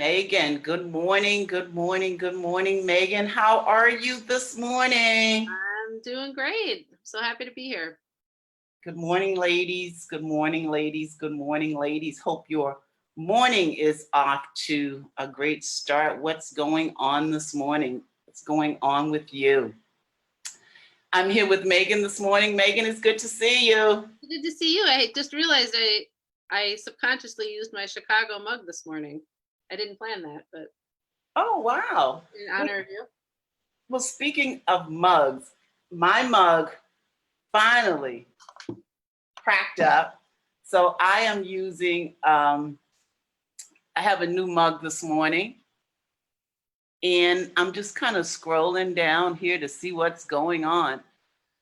Megan. Good morning, good morning, good morning, Megan. How are you this morning? I'm doing great. I'm so happy to be here. Good morning, ladies. Good morning, ladies. Good morning, ladies. Hope your morning is off to a great start. What's going on this morning? What's going on with you? I'm here with Megan this morning. Megan, it's good to see you. Good to see you. I just realized I subconsciously used my Chicago mug this morning. I didn't plan that, but Oh, wow. in honor of you. Well, speaking of mugs, my mug finally cracked up. So I am using, I have a new mug this morning. And I'm just kind of scrolling down here to see what's going on.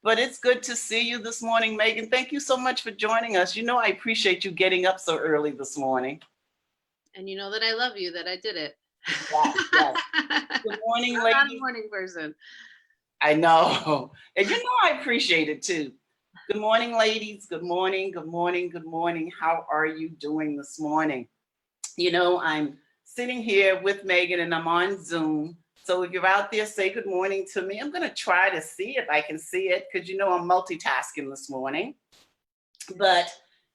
But it's good to see you this morning, Megan. Thank you so much for joining us. You know, I appreciate you getting up so early this morning. And you know that I love you, that I did it. Yes, yes. Good morning, I'm not a ladies. morning person. I know. And you know, I appreciate it too. Good morning, ladies. Good morning, good morning, good morning. How are you doing this morning? You know, I'm sitting here with Megan and I'm on Zoom. So if you're out there, say good morning to me. I'm going to try to see if I can see it because you know I'm multitasking this morning. But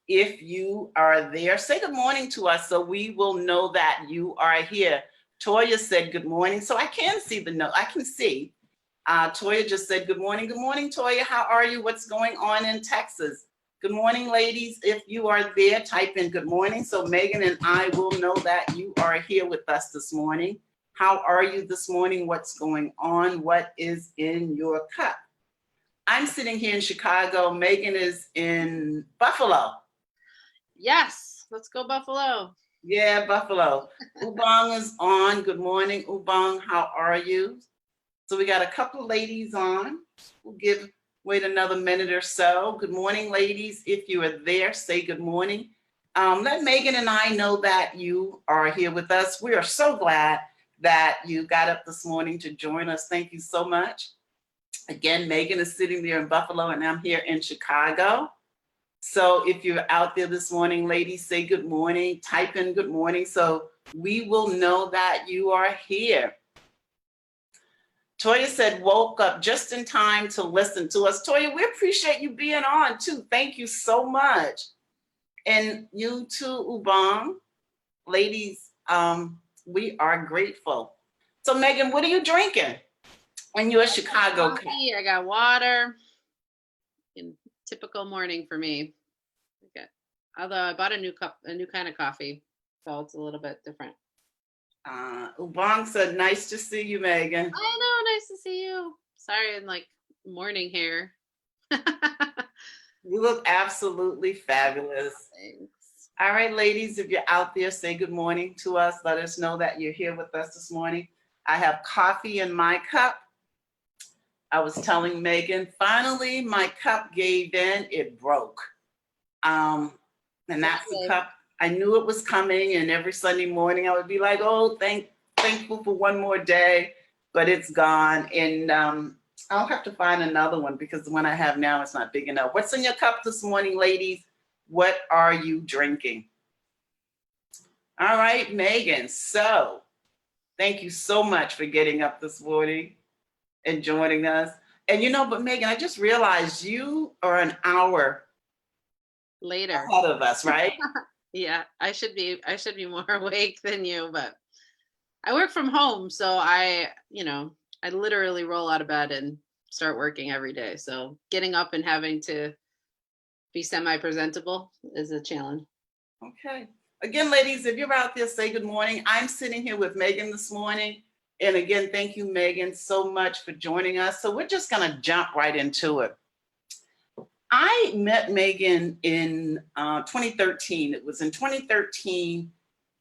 if you are there, say good morning to us so we will know that you are here. Toya said good morning. So I can see the note. I can see. Toya just said good morning. Good morning, Toya. How are you? What's going on in Texas? Good morning, ladies. If you are there, type in good morning. So Megan and I will know that you are here with us this morning. How are you this morning? What's going on? What is in your cup? I'm sitting here in Chicago. Megan is in Buffalo. Yes, let's go Buffalo. Yeah, Buffalo. Ubong is on. Good morning, Ubong. How are you? So we got a couple of ladies on. We'll wait another minute or so. Good morning, ladies. If you are there, say good morning. Let Megan and I know that you are here with us. We are so glad that you got up this morning to join us. Thank you so much. Again, Megan is sitting there in Buffalo and I'm here in Chicago. So if you're out there this morning, ladies, say good morning, type in good morning so we will know that you are here. Toya said, woke up just in time to listen to us. Toya, we appreciate you being on too. Thank you so much. And you too, Ubang. Ladies, we are grateful. So Megan, what are you drinking when you're a Chicago? Coffee, I got water. In typical morning for me. Okay. Although I bought a new kind of coffee, so it's a little bit different. Ubang said, nice to see you, Megan. I know, nice to see you. Sorry, in like morning hair. You look absolutely fabulous. Thanks. All right, ladies, if you're out there, say good morning to us. Let us know that you're here with us this morning. I have coffee in my cup. I was telling Megan, finally my cup gave in, it broke. And that's the cup. I knew it was coming, and every Sunday morning I would be like, oh, thankful for one more day, but it's gone. And I'll have to find another one because the one I have now is not big enough. What's in your cup this morning, ladies? What are you drinking? All right, Megan. So thank you so much for getting up this morning and joining us. And you know, but Megan, I just realized you are an hour later ahead of us, right? Yeah, I should be more awake than you, but I work from home, so I literally roll out of bed and start working every day. So getting up and having to be semi-presentable is a challenge. Okay. Again, ladies, if you're out there, say good morning. I'm sitting here with Megan this morning. And again, thank you, Megan, so much for joining us. So we're just going to jump right into it. I met Megan in 2013. It was in 2013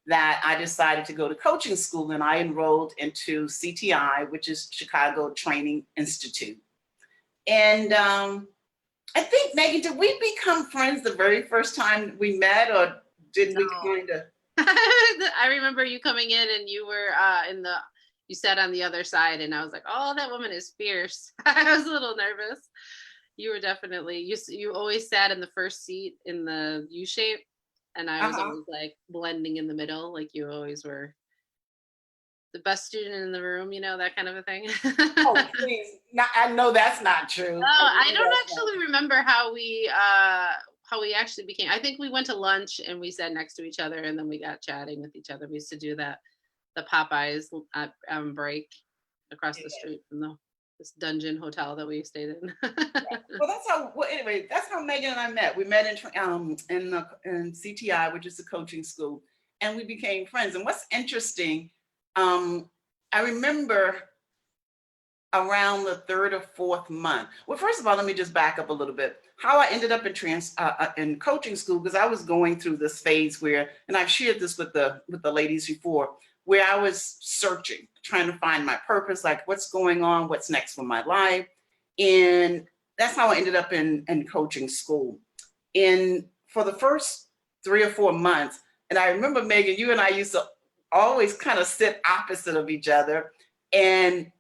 that I decided to go to coaching school, and I enrolled into CTI, which is Chicago Training Institute. And I think, Megan, did we become friends the very first time we met, or did we kind of? I remember you coming in and you were you sat on the other side, and I was like, oh, that woman is fierce. I was a little nervous. You were definitely, you always sat in the first seat in the U shape, and I was always like blending in the middle, like you always were the best student in the room, that kind of a thing. Oh, please. Now, I know that's not true. No, I know I don't that's not actually true. remember how we actually became. I think we went to lunch and we sat next to each other and then we got chatting with each other. We used to do that, the Popeyes break across the Yeah. street from this dungeon hotel that we stayed in. Well, that's how. Well, anyway, that's how Megan and I met. We met in CTI, which is the coaching school, and we became friends. And what's interesting, um, I remember around the third or fourth month. Well, first of all, let me just back up a little bit. How I ended up in coaching school, because I was going through this phase where, and I've shared this with the ladies before, where I was searching, trying to find my purpose, like what's going on, what's next for my life, and that's how I ended up in coaching school. In For the first 3 or 4 months, and I remember Megan, you and I used to always kind of sit opposite of each other, and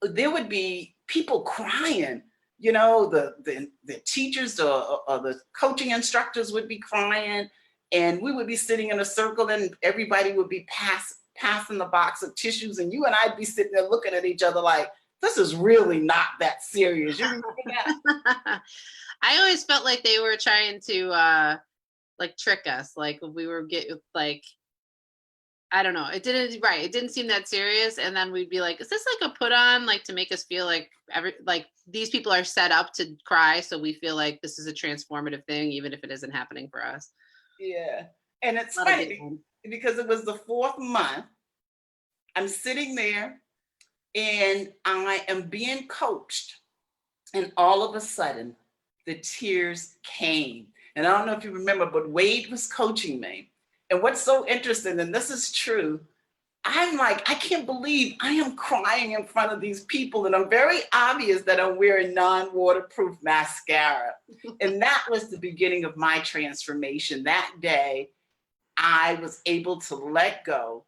there would be people crying. The teachers or the coaching instructors would be crying, and we would be sitting in a circle, and everybody would be passing the box of tissues, and you and I'd be sitting there looking at each other like, this is really not that serious. You remember that? I always felt like they were trying to like trick us, like we were like, I don't know. It didn't seem that serious. And then we'd be like, is this like a put on, like to make us feel like like these people are set up to cry. So we feel like this is a transformative thing, even if it isn't happening for us. Yeah. And it's Not a good funny one. because it was the fourth month. I'm sitting there and I am being coached. And all of a sudden, the tears came. And I don't know if you remember, but Wade was coaching me. And what's so interesting, and this is true, I'm like, I can't believe I am crying in front of these people. And I'm very obvious that I'm wearing non-waterproof mascara. And that was the beginning of my transformation. That day, I was able to let go.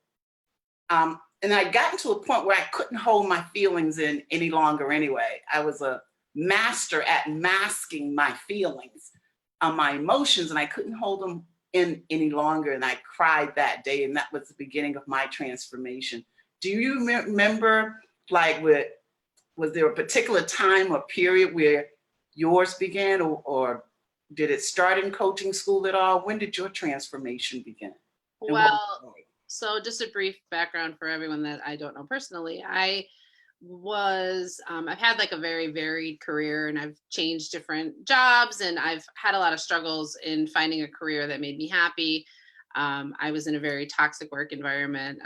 And I'd gotten to a point where I couldn't hold my feelings in any longer anyway. I was a master at masking my feelings, my emotions, and I couldn't hold them in any longer. And I cried that day, and that was the beginning of my transformation. Do you remember, like, was there a particular time or period where yours began, or did it start in coaching school at all? When did your transformation begin? And what was Well, it like? so just a brief background for everyone that I don't know personally. I've had like a very varied career and I've changed different jobs and I've had a lot of struggles in finding a career that made me happy. I was in a very toxic work environment.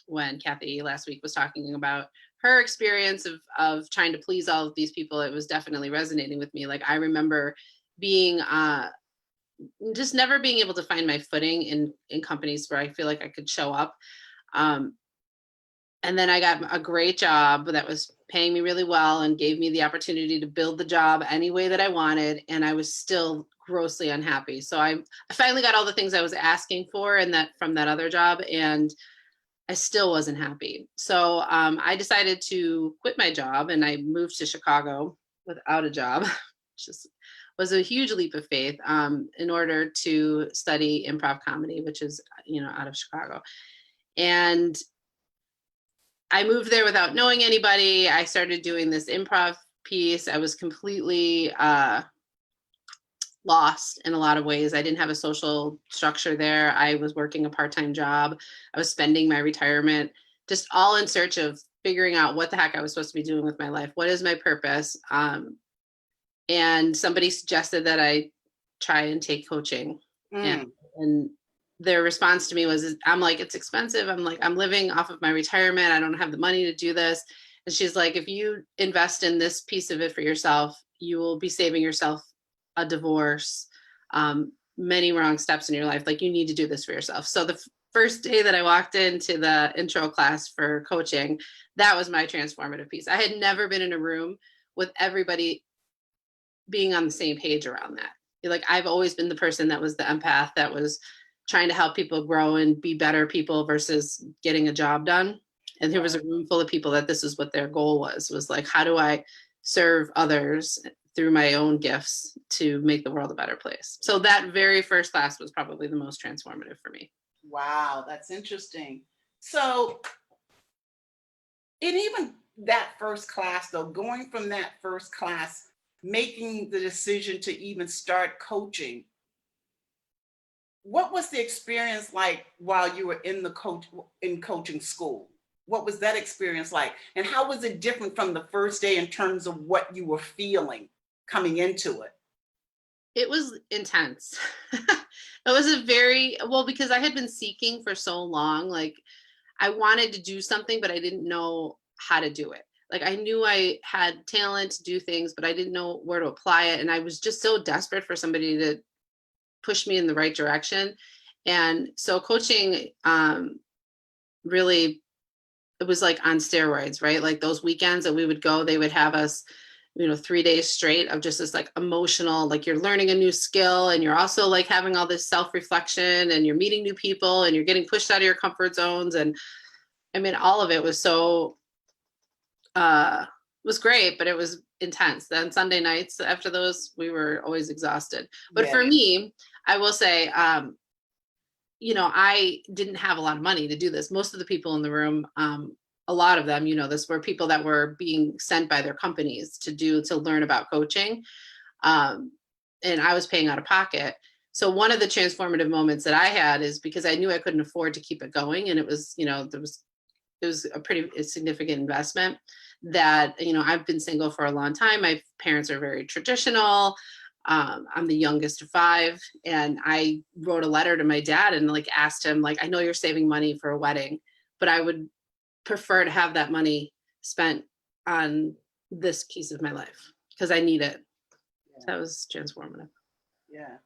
When Kathy last week was talking about her experience of trying to please all of these people, it was definitely resonating with me. Like I remember being just never being able to find my footing in companies where I feel like I could show up. Um, and then I got a great job that was paying me really well and gave me the opportunity to build the job any way that I wanted. And I was still grossly unhappy. So I finally got all the things I was asking for and that from that other job. And I still wasn't happy. So I decided to quit my job and I moved to Chicago without a job, which was a huge leap of faith in order to study improv comedy, which is, out of Chicago. And I moved there without knowing anybody. I started doing this improv piece. I was completely lost in a lot of ways. I didn't have a social structure there. I was working a part-time job. I was spending my retirement just all in search of figuring out what the heck I was supposed to be doing with my life. What is my purpose? And somebody suggested that I try and take coaching. And their response to me was, I'm like, it's expensive. I'm like, I'm living off of my retirement. I don't have the money to do this. And she's like, if you invest in this piece of it for yourself, you will be saving yourself a divorce, many wrong steps in your life. Like you need to do this for yourself. So the first day that I walked into the intro class for coaching, that was my transformative piece. I had never been in a room with everybody being on the same page around that. Like I've always been the person that was the empath that was trying to help people grow and be better people versus getting a job done. And there was a room full of people that this is what their goal was like, how do I serve others through my own gifts to make the world a better place? So that very first class was probably the most transformative for me. Wow, that's interesting. So, and even that first class, though, going from that first class, making the decision to even start coaching, what was the experience like while you were in the coaching school? What was that experience like? And how was it different from the first day in terms of what you were feeling coming into it? It was intense. It was a very well, because I had been seeking for so long, like, I wanted to do something, but I didn't know how to do it. Like, I knew I had talent to do things, but I didn't know where to apply it, and I was just so desperate for somebody to push me in the right direction. And so coaching, really, it was like on steroids, right? Like those weekends that we would go, they would have us, 3 days straight of just this like emotional, like you're learning a new skill and you're also like having all this self-reflection and you're meeting new people and you're getting pushed out of your comfort zones. And I mean, all of it was so, uh, was great, but it was intense. Then Sunday nights after those, we were always exhausted. But Yeah, for me, I will say, I didn't have a lot of money to do this. Most of the people in the room, a lot of them, this were people that were being sent by their companies to learn about coaching. Um, and I was paying out of pocket. So one of the transformative moments that I had is because I knew I couldn't afford to keep it going. And it was, it was a pretty significant investment that, I've been single for a long time. My parents are very traditional. I'm the youngest of five, and I wrote a letter to my dad and like asked him, like, I know you're saving money for a wedding, but I would prefer to have that money spent on this piece of my life because I need it. yeah, That was transformative. yeah.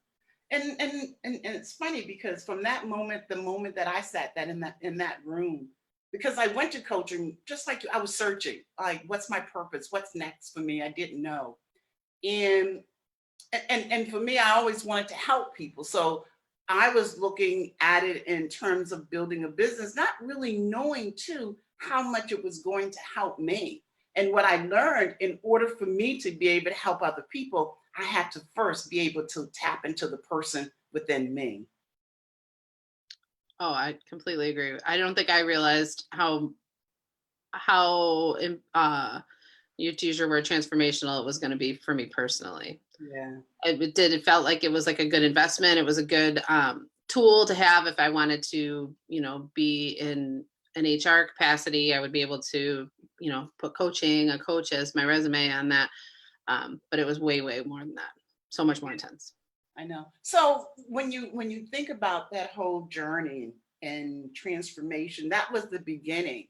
And it's funny because from that moment, the moment that I sat that in that room, because I went to coaching just like you, I was searching, like, what's my purpose? What's next for me? I didn't know. And and for me, I always wanted to help people. So I was looking at it in terms of building a business, not really knowing too how much it was going to help me. And what I learned, in order for me to be able to help other people, I had to first be able to tap into the person within me. Oh, I completely agree. I don't think I realized how you to use your word transformational it was going to be for me personally. Yeah. It felt like it was like a good investment. It was a good tool to have if I wanted to, be in an HR capacity. I would be able to, put coaching, a coach as my resume on that. But it was way, way more than that. So much more intense. I know. So when you think about that whole journey and transformation, that was the beginning.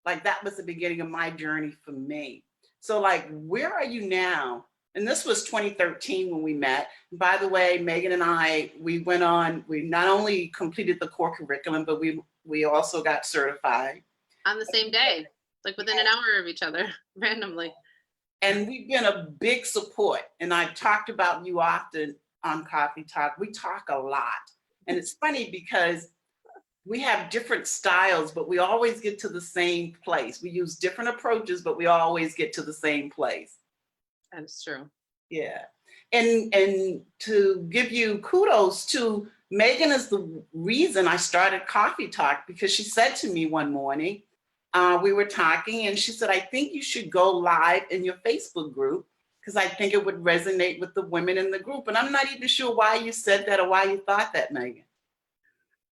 Like, that was the beginning of my journey for me. So, like, where are you now? And this was 2013 when we met. By the way, Megan and I, we not only completed the core curriculum, but we also got certified. On the same day, like within an hour of each other, randomly. And we've been a big support. And I've talked about you often on Coffee Talk. We talk a lot. And it's funny because we have different styles, but we always get to the same place. We use different approaches, but we always get to the same place. That is true. Yeah. And to give you kudos to Megan is the reason I started Coffee Talk, because she said to me one morning, we were talking and she said, I think you should go live in your Facebook group because I think it would resonate with the women in the group. And I'm not even sure why you said that or why you thought that, Megan.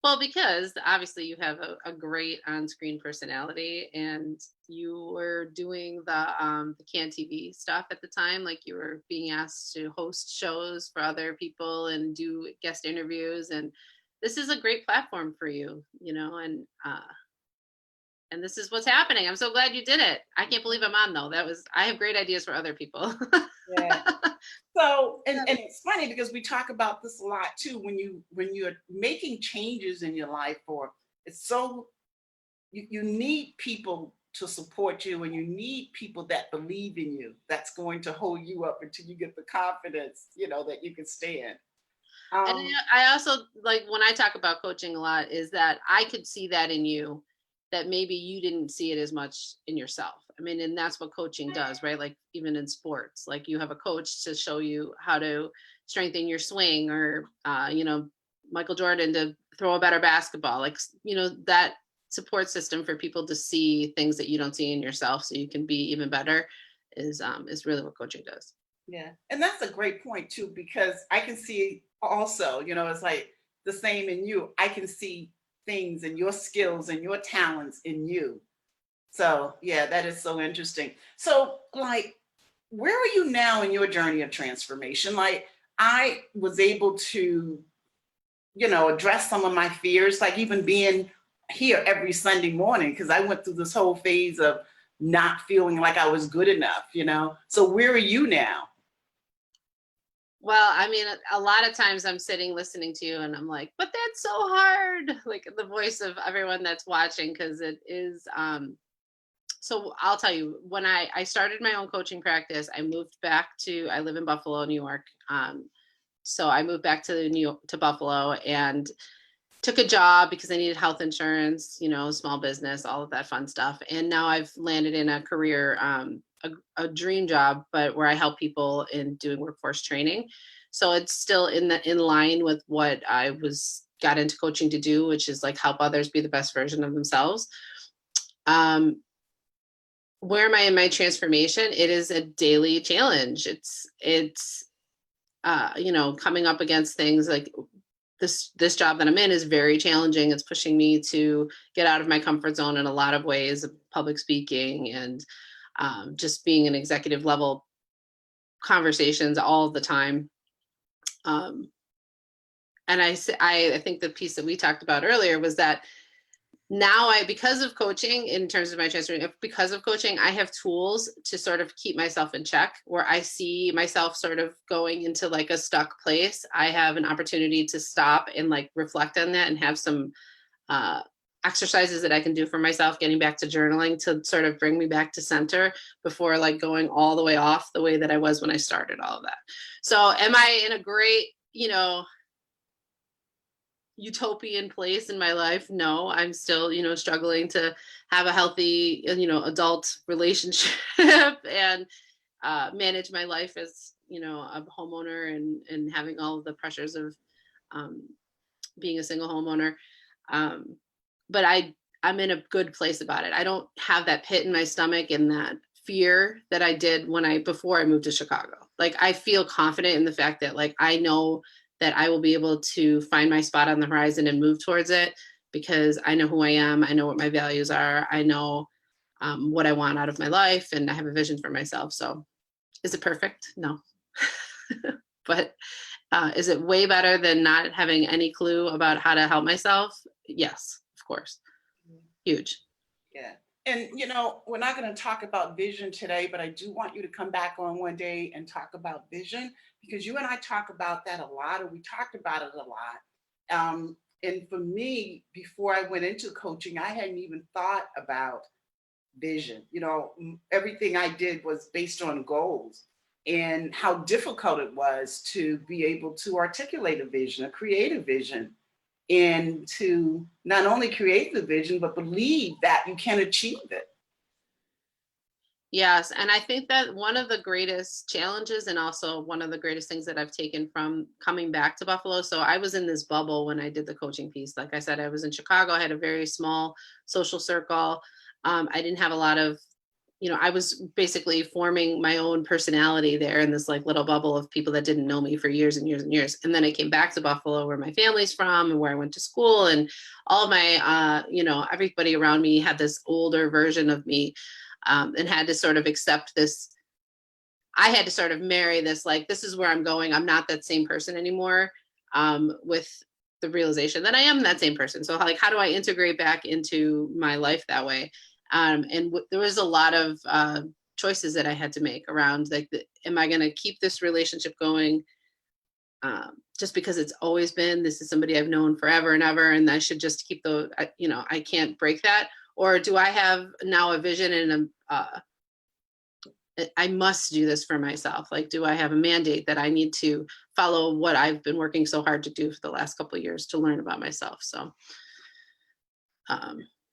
Well, because obviously you have a great on-screen personality, and you were doing the CAN TV stuff at the time. Like you were being asked to host shows for other people and do guest interviews, and this is a great platform for you, and this is what's happening. I'm so glad you did it. I can't believe I'm on though. I have great ideas for other people. Yeah. So, and it's funny because we talk about this a lot too. When you're making changes in your life, or it's so you need people to support you, and you need people that believe in you. That's going to hold you up until you get the confidence, that you can stand. And Um, I also like when I talk about coaching a lot is that I could see that in you that maybe you didn't see it as much in yourself. I mean, and that's what coaching does, right? Like even in sports, like you have a coach to show you how to strengthen your swing, or Michael Jordan to throw a better basketball. Like, that support system for people to see things that you don't see in yourself so you can be even better is really what coaching does. Yeah. And that's a great point too, because I can see also, it's like the same in you. I can see things and your skills and your talents in you. So yeah, that is so interesting. So like, where are you now in your journey of transformation? Like I was able to, address some of my fears, like even being here every Sunday morning, because I went through this whole phase of not feeling like I was good enough. So where are you now? Well, I mean, a lot of times I'm sitting listening to you and I'm like, but that's so hard. Like the voice of everyone that's watching, because it is. So I'll tell you, when I started my own coaching practice, I live in Buffalo, New York. So I moved back to to Buffalo and took a job because I needed health insurance, small business, all of that fun stuff. And now I've landed in a career, a dream job, but where I help people in doing workforce training. So it's still in line with what I got into coaching to do, which is like help others be the best version of themselves. Where am I in my transformation? It is a daily challenge. It's coming up against things like this job that I'm in is very challenging. It's pushing me to get out of my comfort zone in a lot of ways, public speaking and just being in executive level conversations all the time. And I think the piece that we talked about earlier was that now because of coaching, in terms of my transformation, because of coaching, I have tools to sort of keep myself in check. Where I see myself sort of going into like a stuck place, I have an opportunity to stop and like reflect on that and have some exercises that I can do for myself, getting back to journaling to sort of bring me back to center before like going all the way off the way that I was when I started all of that. So am I in a great, utopian place in my life? No, I'm still, struggling to have a healthy, adult relationship and manage my life as, a homeowner and having all of the pressures of um, being a single homeowner. But I'm in a good place about it. I don't have that pit in my stomach and that fear that I did before I moved to Chicago. Like I feel confident in the fact that like I know that I will be able to find my spot on the horizon and move towards it because I know who I am. I know what my values are. I know what I want out of my life, and I have a vision for myself. So is it perfect? No. But is it way better than not having any clue about how to help myself? Yes, of course. Huge. Yeah. And we're not going to talk about vision today, but I do want you to come back on one day and talk about vision because you and I talk about that a lot, or we talked about it a lot. And for me, before I went into coaching, I hadn't even thought about vision. Everything I did was based on goals and how difficult it was to be able to articulate a vision, a creative vision, and to not only create the vision, but believe that you can achieve it. Yes. And I think that one of the greatest challenges and also one of the greatest things that I've taken from coming back to Buffalo. So I was in this bubble when I did the coaching piece. Like I said, I was in Chicago. I had a very small social circle. I didn't have a lot of, I was basically forming my own personality there in this like little bubble of people that didn't know me for years and years and years. And then I came back to Buffalo where my family's from and where I went to school, and all of my, everybody around me had this older version of me. And had to sort of accept this. I had to sort of marry this, like, this is where I'm going. I'm not that same person anymore, with the realization that I am that same person. So like, how do I integrate back into my life that way? And there was a lot of choices that I had to make around like, am I going to keep this relationship going just because it's always been, this is somebody I've known forever and ever, and I should just keep I can't break that? Or do I have now a vision and I must do this for myself? Like, do I have a mandate that I need to follow what I've been working so hard to do for the last couple of years to learn about myself? So,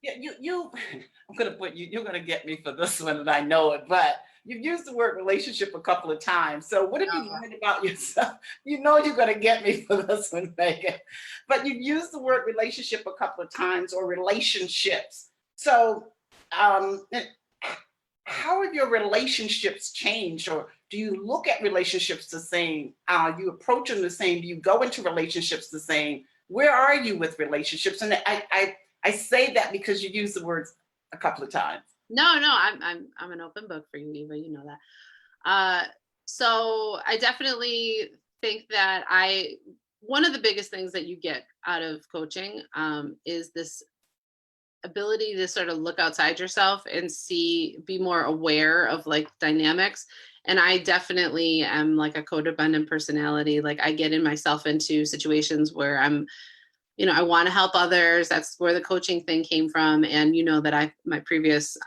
I'm gonna put you, you're gonna get me for this one, and I know it, but you've used the word relationship a couple of times. So what have you learned about yourself? You know you're gonna get me for this one, Megan. But you've used the word relationship a couple of times, or relationships. So um, how have your relationships changed, or do you look at relationships the same? You approach them the same? Do you go into relationships the same? Where are you with relationships? And I say that because you use the words a couple of times. No, no, I'm an open book for you, Eva. You know that. Uh, so I definitely think that one of the biggest things that you get out of coaching is this ability to sort of look outside yourself and be more aware of like dynamics. And I definitely am like a codependent personality. Like I get in myself into situations where I want to help others. That's where the coaching thing came from. And that my previous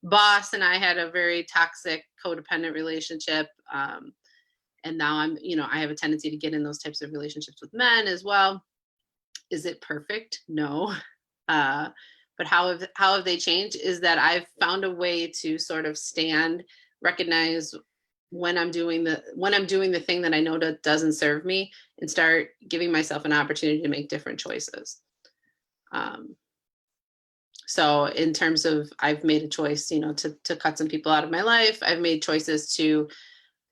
boss and I had a very toxic codependent relationship. And now I have a tendency to get in those types of relationships with men as well. Is it perfect? No. But how have they changed is that I've found a way to sort of recognize when I'm doing the thing that I know that doesn't serve me, and start giving myself an opportunity to make different choices. So in terms of, I've made a choice, to cut some people out of my life. I've made choices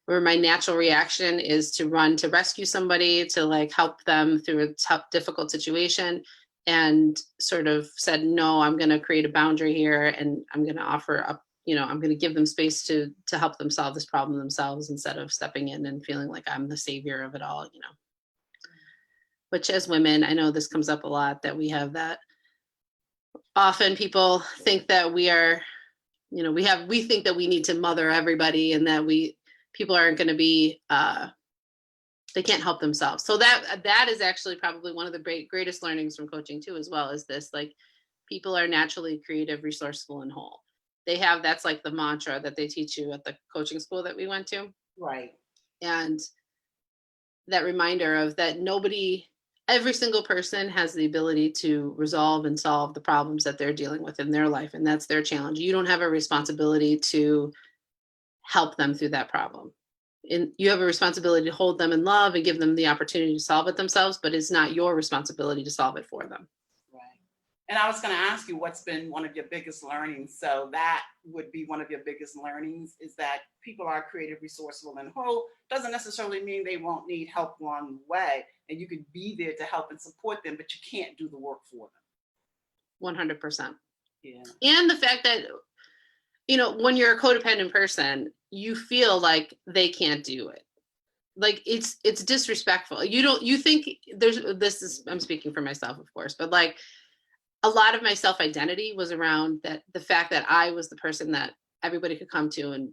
where my natural reaction is to run to rescue somebody, to like help them through a tough, difficult situation, and sort of said, no, I'm going to create a boundary here, and I'm going to offer up, I'm going to give them space to help them solve this problem themselves, instead of stepping in and feeling like I'm the savior of it all, which as women, I know this comes up a lot, that we have that. Often people think that we are, we think that we need to mother everybody, and that people aren't going to be, they can't help themselves. So that is actually probably one of the greatest learnings from coaching too, as well, as this, like, people are naturally creative, resourceful, and whole. That's like the mantra that they teach you at the coaching school that we went to. Right. And that reminder of that every single person has the ability to resolve and solve the problems that they're dealing with in their life. And that's their challenge. You don't have a responsibility to help them through that problem. And you have a responsibility to hold them in love and give them the opportunity to solve it themselves, but it's not your responsibility to solve it for them. Right. And I was going to ask you, what's been one of your biggest learnings? So that would be one of your biggest learnings, is that people are creative, resourceful, and whole. Doesn't necessarily mean they won't need help along the way. And you could be there to help and support them, but you can't do the work for them. 100%. Yeah. And the fact that, when you're a codependent person, you feel like they can't do it. Like it's disrespectful. You think I'm speaking for myself, of course, but like a lot of my self-identity was around the fact that I was the person that everybody could come to and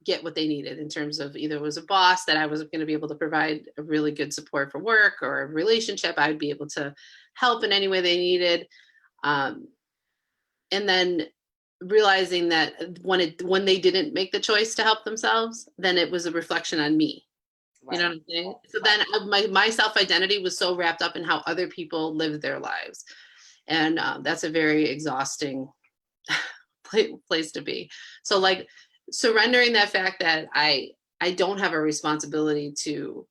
get what they needed, in terms of either it was a boss that I was going to be able to provide a really good support for work, or a relationship I'd be able to help in any way they needed. And then realizing that when they didn't make the choice to help themselves, then it was a reflection on me. Right. You know what I'm saying? So then my self-identity was so wrapped up in how other people lived their lives. And that's a very exhausting place to be. So like surrendering that fact that I don't have a responsibility to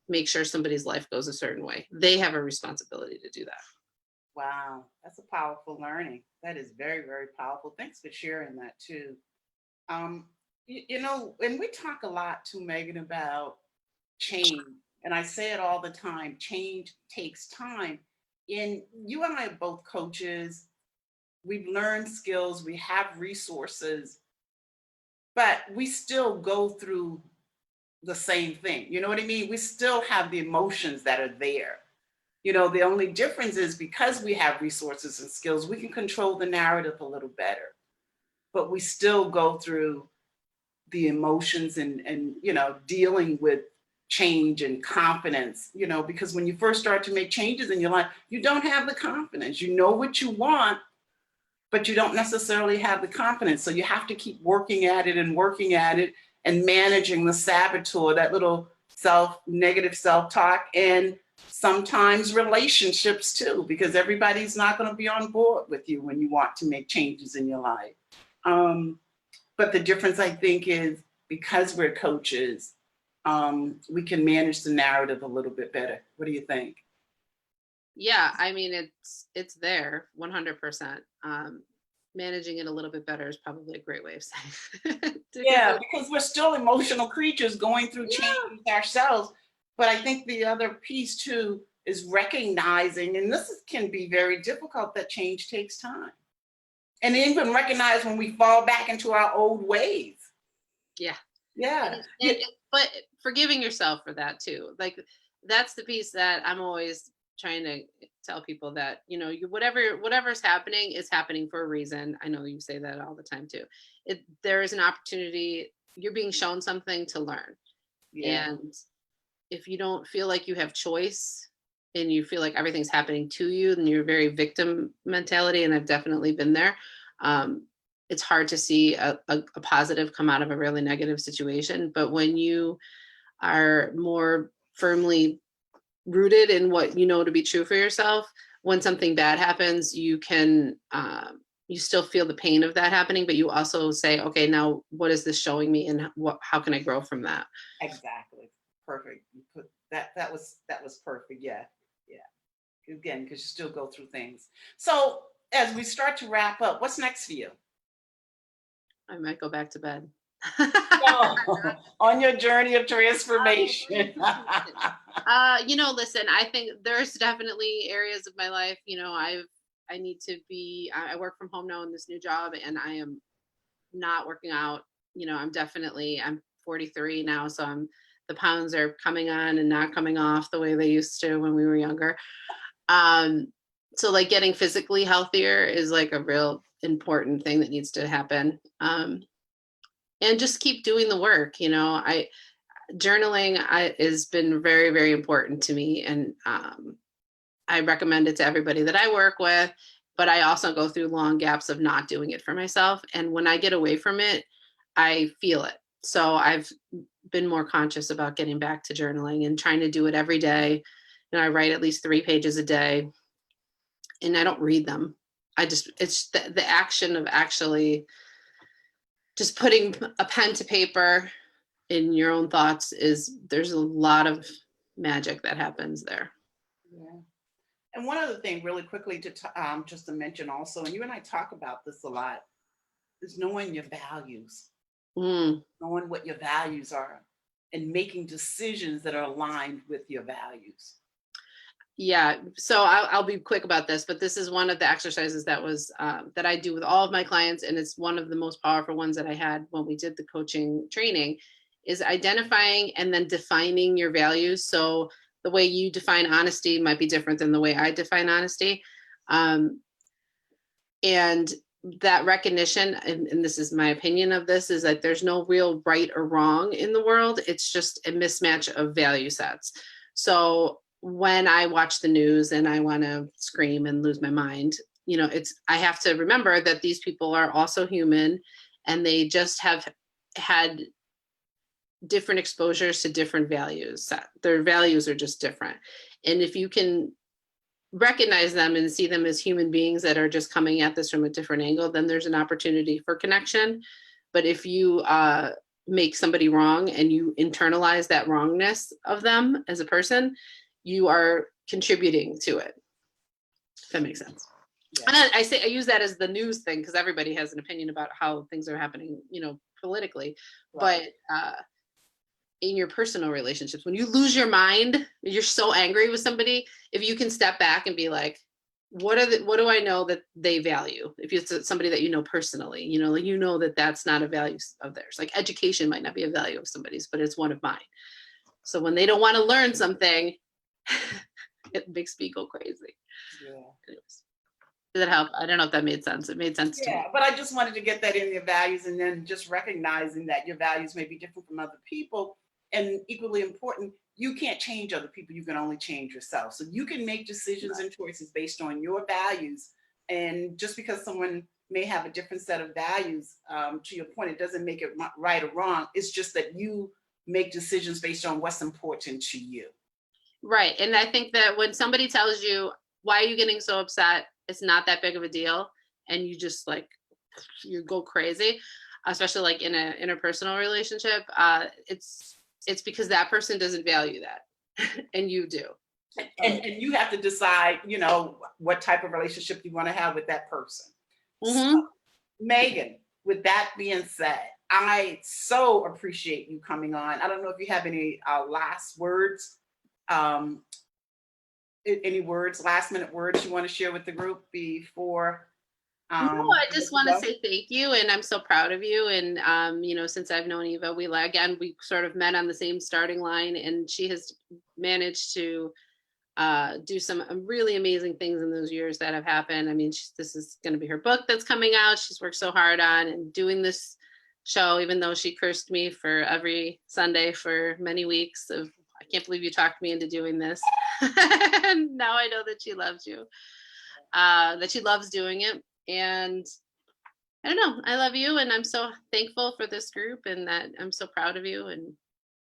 make sure somebody's life goes a certain way. They have a responsibility to do that. Wow, that's a powerful learning. That is very, very powerful. Thanks for sharing that too. And we talk a lot too, Megan, about change. And I say it all the time, change takes time. And you and I are both coaches. We've learned skills, we have resources, but we still go through the same thing. You know what I mean? We still have the emotions that are there. The only difference is, because we have resources and skills, we can control the narrative a little better, but we still go through the emotions and dealing with change and confidence, because when you first start to make changes in your life, you don't have the confidence. You know what you want, but you don't necessarily have the confidence. So you have to keep working at it and managing the saboteur, that little negative self-talk, and Sometimes relationships too, because everybody's not going to be on board with you when you want to make changes in your life. Um, but the difference, I think, is because we're coaches, we can manage the narrative a little bit better. What do you think? Yeah, I mean, it's there 100%. Managing it a little bit better is probably a great way of saying it. Yeah, because we're still emotional creatures going through Yeah, change ourselves. But I think the other piece too is recognizing, and can be very difficult, that change takes time. And even recognize when we fall back into our old ways. yeah. Yeah. Yeah. But forgiving yourself for that too. Like that's the piece that I'm always trying to tell people that, you whatever's happening is happening for a reason. I know you say that all the time too. There is an opportunity, you're being shown something to learn. Yeah. And if you don't feel like you have choice and you feel like everything's happening to you, then you're very victim mentality. And I've definitely been there. Um, it's hard to see a positive come out of a really negative situation. But when you are more firmly rooted in what you know to be true for yourself, when something bad happens, you still feel the pain of that happening, but you also say, okay, now what is this showing me, and how can I grow from that? Exactly. Perfect. You put that was perfect. Yeah. Yeah. Again, because you still go through things. So as we start to wrap up, what's next for you? I might go back to bed. No, on your journey of transformation. Listen, I think there's definitely areas of my life, I need to be, I work from home now in this new job, and I am not working out. I'm 43 now, so the pounds are coming on and not coming off the way they used to when we were younger. Um, so like getting physically healthier is like a real important thing that needs to happen. And just keep doing the work. I journaling has been very, very important to me, and I recommend it to everybody that I work with. But I also go through long gaps of not doing it for myself, and when I get away from it, I feel it. So I've been more conscious about getting back to journaling and trying to do it every day. I write at least 3 pages a day, and I don't read them. It's the action of actually just putting a pen to paper in your own thoughts, there's a lot of magic that happens there. Yeah. And one other thing, really quickly, just to mention also, and you and I talk about this a lot, is knowing your values, Mm. knowing what your values are, and making decisions that are aligned with your values. Yeah, so I'll be quick about this, but this is one of the exercises that I do with all of my clients, and it's one of the most powerful ones that I had when we did the coaching training, is identifying and then defining your values. So the way you define honesty might be different than the way I define honesty. Um, and that recognition, and this is my opinion of this, is that there's no real right or wrong in the world. It's just a mismatch of value sets. So when I watch the news and I want to scream and lose my mind, I have to remember that these people are also human, and they just have had different exposures to different values set. Their values are just different. And if you can recognize them and see them as human beings that are just coming at this from a different angle, then there's an opportunity for connection. But if you make somebody wrong and you internalize that wrongness of them as a person, you are contributing to it. If that makes sense. Yeah. And I use that as the news thing because everybody has an opinion about how things are happening, politically. Right. But in your personal relationships, when you lose your mind, you're so angry with somebody, if you can step back and be like, what do I know that they value? If it's somebody that you know personally, that that's not a value of theirs. Like education might not be a value of somebody's, but it's one of mine. So when they don't want to learn something, it makes me go crazy. Yeah. Anyways, did that help? I don't know if that made sense. It made sense to me. Yeah, but I just wanted to get that in your values, and then just recognizing that your values may be different from other people. And equally important, you can't change other people. You can only change yourself. So you can make decisions and choices based on your values. And just because someone may have a different set of values, to your point, it doesn't make it right or wrong. It's just that you make decisions based on what's important to you. Right. And I think that when somebody tells you, why are you getting so upset? It's not that big of a deal. And you just like, you go crazy, especially like in a interpersonal relationship. It's because that person doesn't value that and you do. And you have to decide, you know, what type of relationship you want to have with that person. So, Mm-hmm. Megan, with that being said, I so appreciate you coming on. I don't know if you have any last words, um, any words, last minute words you want to share with the group before No, I we just let you want to go? say thank you, and I'm so proud of you. And since I've known Eva, we sort of met on the same starting line, and she has managed to do some really amazing things in those years that have happened. I mean, this is going to be her book that's coming out. She's worked so hard on and doing this show, even though she cursed me for every Sunday for many weeks. Of I can't believe you talked me into doing this. And now I know that she loves you, that she loves doing it, and I don't know. I love you, and I'm so thankful for this group, and that I'm so proud of you, and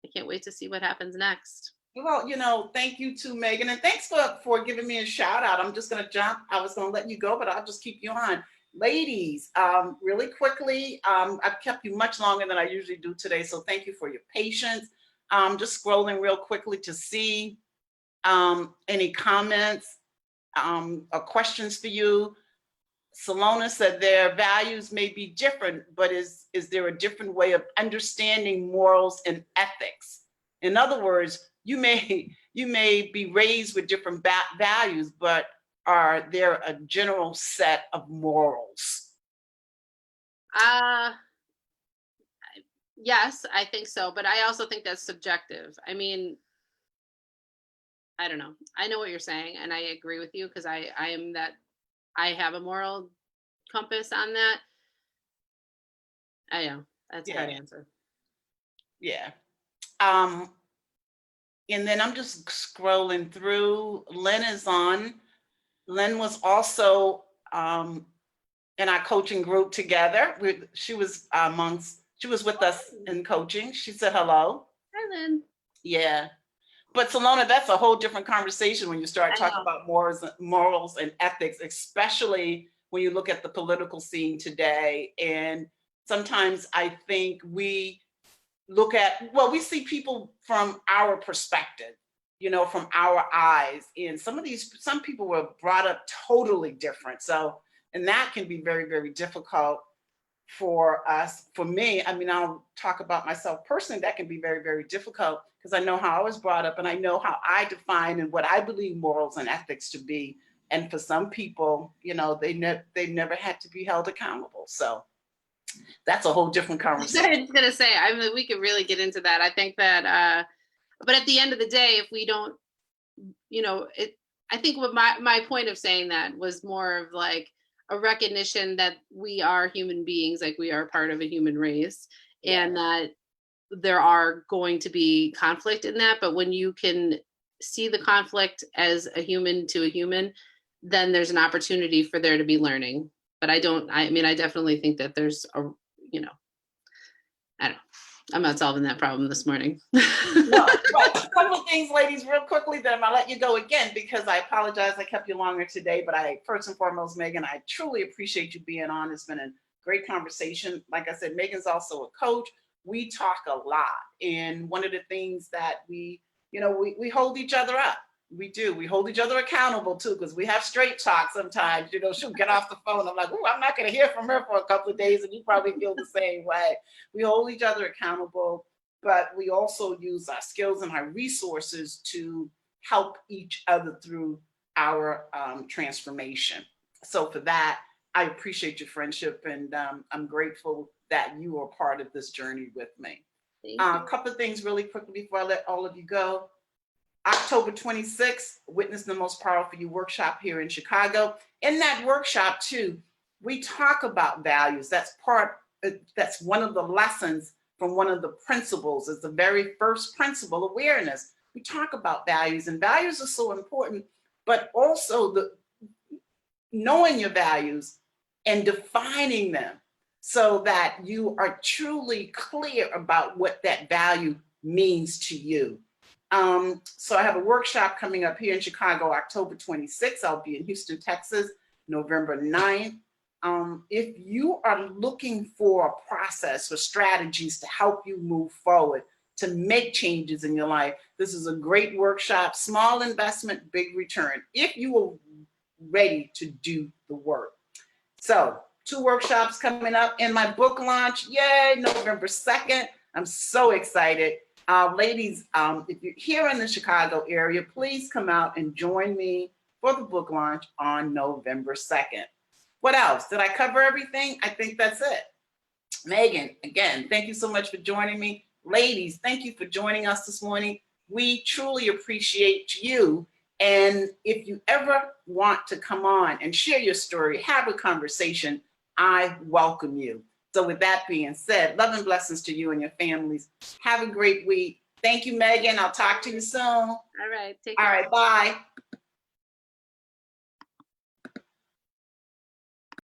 I can't wait to see what happens next. Well, you know, thank you to Megan, and thanks for giving me a shout out. I'm just going to jump. I was going to let you go, but I'll just keep you on. Ladies, really quickly, I've kept you much longer than I usually do today, so thank you for your patience. Just scrolling real quickly to see any comments or questions for you. Salona said their values may be different, but is there a different way of understanding morals and ethics? In other words, you may be raised with different values, but are there a general set of morals? Uh yes, I think so, but I also think that's subjective. I mean, I don't know. I know what you're saying, and I agree with you because I am that I have a moral compass on that. I know that's a hard Yeah, answer. yeah. Um, and then I'm just scrolling through. Lynn is on. Lynn was also in our coaching group together. She was with us in coaching. She said hello. Hi, Lynn. Yeah. But Salona, that's a whole different conversation when you start I talking know. about morals and ethics, especially when you look at the political scene today. And sometimes I think we we see people from our perspective, you know, from our eyes. And some people were brought up totally different. So, and that can be very, very difficult for us. For me, I mean, I'll talk about myself personally, that can be very, very difficult because I know how I was brought up and I know how I define and what I believe morals and ethics to be. And for some people, you know, they never had to be held accountable. So that's a whole different I conversation. was gonna say, I mean, we could really get into that. I think that, but at the end of the day, if we don't, it. I think what my point of saying that was more of like a recognition that we are human beings, like we are part of a human race, Yeah. and that there are going to be conflict in that. But when you can see the conflict as a human to a human, then there's an opportunity for there to be learning. But I don't. I mean, I definitely think that there's a, you know, I don't know. I'm not solving that problem this morning. Well, a couple of things, ladies, real quickly, then I'll let you go again because I apologize I kept you longer today. But first and foremost, Megan, I truly appreciate you being on. It's been a great conversation. Like I said, Megan's also a coach. We talk a lot. And one of the things that we hold each other up. We do. We hold each other accountable too, because we have straight talk sometimes. You know, she'll get off the phone. I'm like, oh, I'm not going to hear from her for a couple of days. And you probably feel the same way. We hold each other accountable, but we also use our skills and our resources to help each other through our transformation. So for that, I appreciate your friendship, and I'm grateful that you are part of this journey with me. Thank you. A couple of things really quickly before I let all of you go. October 26th, Witness the Most Powerful You workshop here in Chicago. In that workshop, too, we talk about values. That's one of the lessons from one of the principles. It's the very first principle, awareness. We talk about values, and values are so important, but also knowing your values and defining them so that you are truly clear about what that value means to you. So I have a workshop coming up here in Chicago, October 26th. I'll be in Houston, Texas, November 9th. If you are looking for a process or strategies to help you move forward, to make changes in your life, this is a great workshop. Small investment, big return, if you are ready to do the work. So 2 workshops coming up, and my book launch, yay, November 2nd. I'm so excited. Ladies, if you're here in the Chicago area, please come out and join me for the book launch on November 2nd. What else? Did I cover everything? I think that's it. Megan, again, thank you so much for joining me. Ladies, thank you for joining us this morning. We truly appreciate you. And if you ever want to come on and share your story, have a conversation, I welcome you. So with that being said, love and blessings to you and your families. Have a great week. Thank you, Megan. I'll talk to you soon. All right. Take care. All right. Bye.